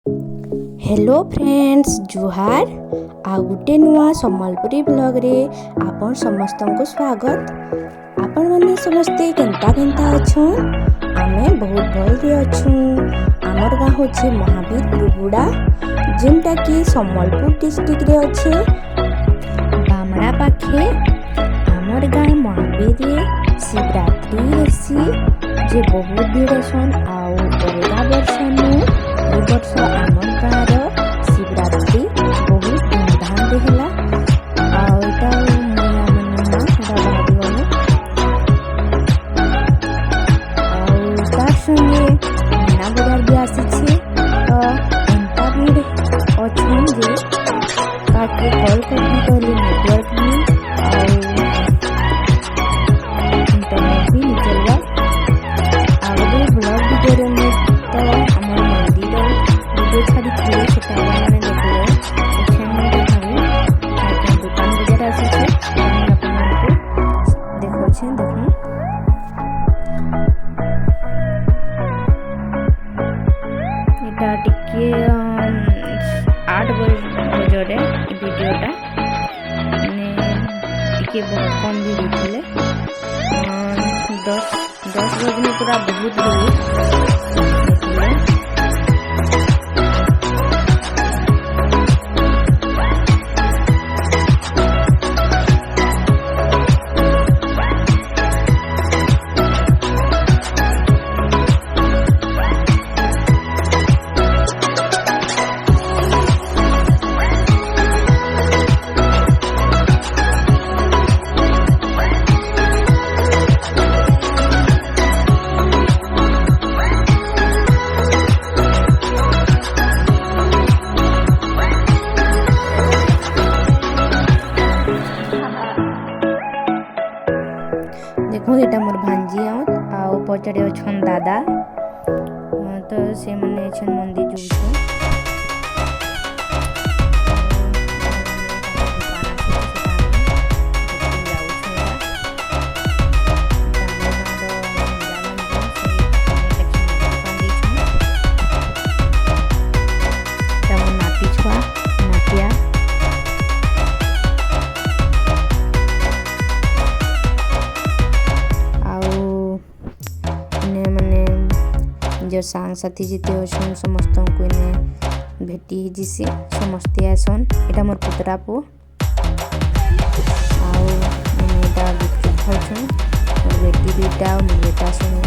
Hello friends जुहार आ गुटे नुआ Sambalpuri blog रे आपण समस्त को स्वागत। आपण माने समस्ते केंता केंता अछन? आमे बहुत भल रे अछु। हमर गाँ होचे महाबीर brubuda जेनटा कि संबलपुर डिस्ट्रिक्ट रे अच्छे बामड़ा पाखे। हमर गाँ महाबीर रे शिवरात्रि हेसी जे बहुत भीड़ सन आउ अलगा वर्षनु ए वर्ष हमर गाँर शिवरात्रि बहुत धूमधाम रे होला। आउटा मैया मनुमा बाबा गले आउ तार संगे मीना बजार भी आसी तो एंता भीड़ अछन जे काके कॉल करनी कहले नेटवर्क भी इंटरनेट भी निकलवा आगे ब्लॉग वीडियो में तो हमार मंदिर वीडियो छाड़ी थी सेटा मैंने देखले एखन देखाबी अपन दुकान बजार आसी छे अपन को देखो छे देखो एटा टिके 8 बजे वीडियोटा ने टिके बहुत कम भी देखले 10 बजे में पूरा बहुत भीड़ देखो एटा मोर भांजी आउ पचड़े अछन दादा तो से मने छन मंदिर जुबछन जो सांग साथी जिते अछन समस्त को इने भेटी जिसे समस्ते आसन। एटा मोर पुतरा पो आउ एटा गुपचुप खाउछन मोर बेटी दुईटा और मोर बेटा संगे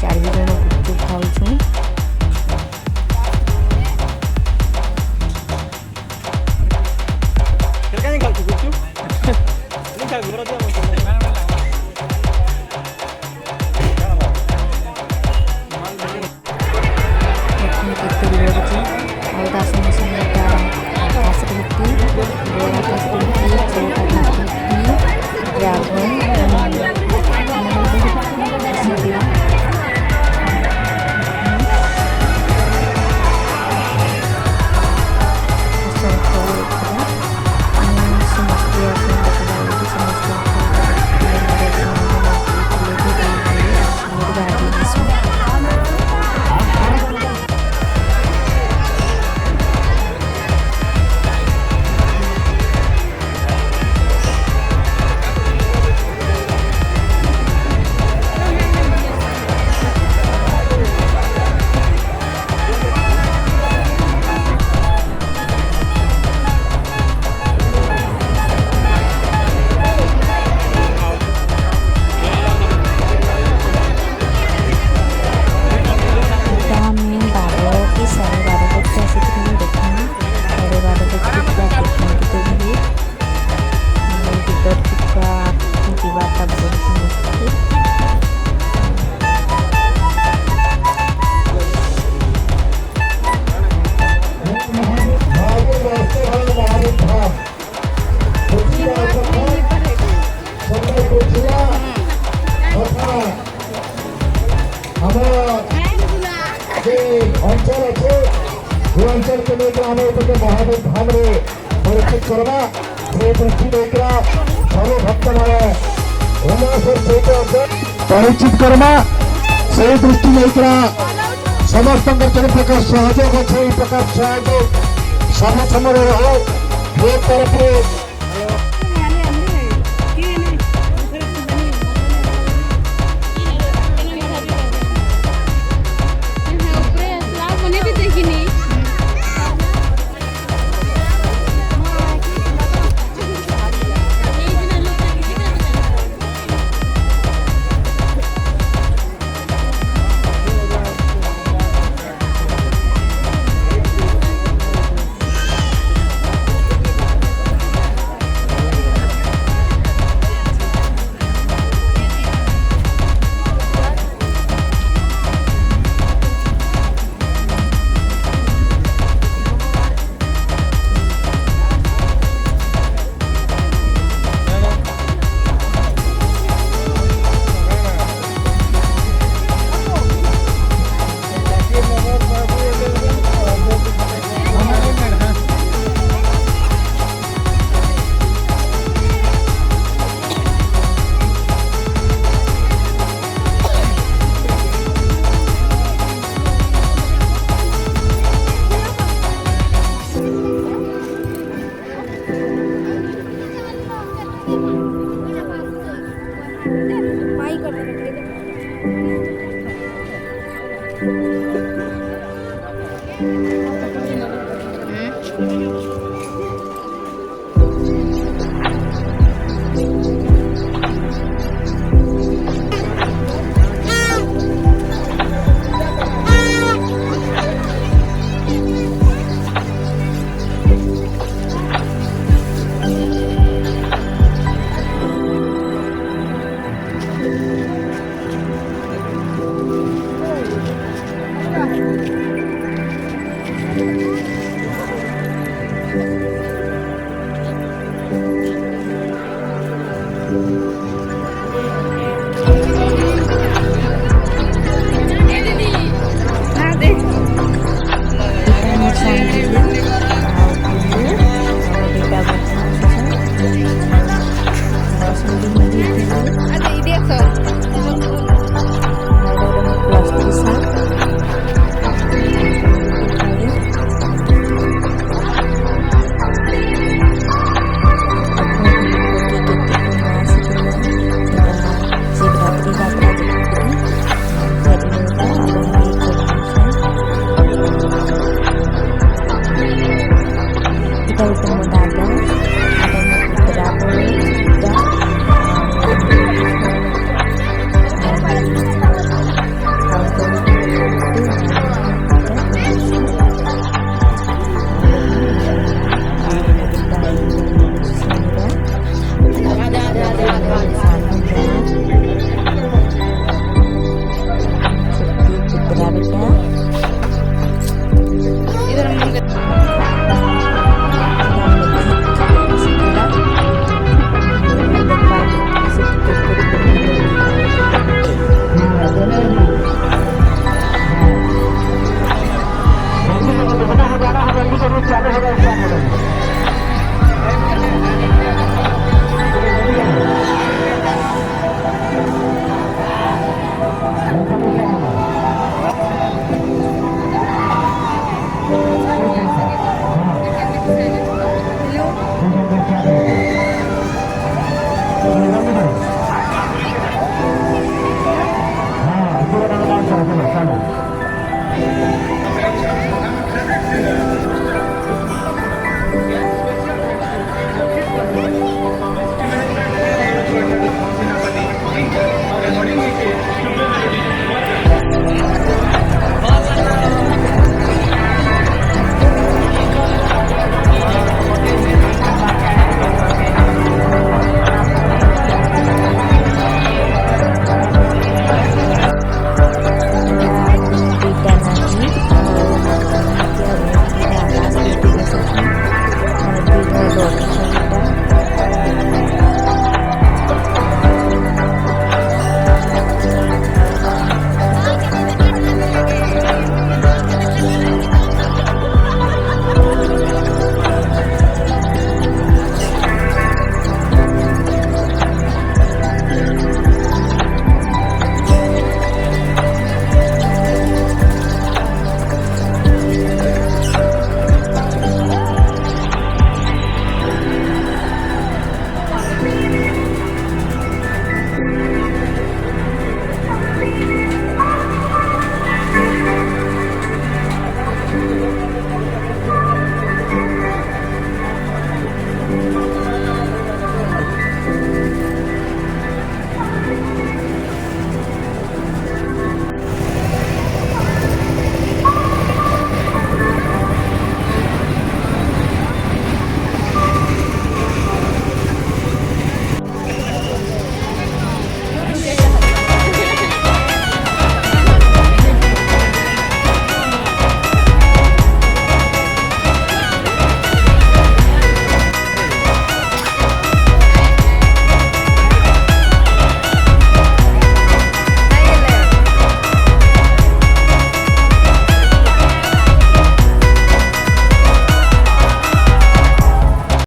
4 जन गुपचुप खाउछन। केरकानी खाउछु गुपचुप नहीं खा घर दिया अंचल अच्छे अंचल के लेकर आने महाबीर धाम रे परिचित करवा से दृष्टि लेकर सर्व भक्त परिचित करवा से दृष्टि लेकर समस्त जो प्रकार सहयोग अच्छे प्रकार सहयोग सब समय रहो एक तरफ kita udah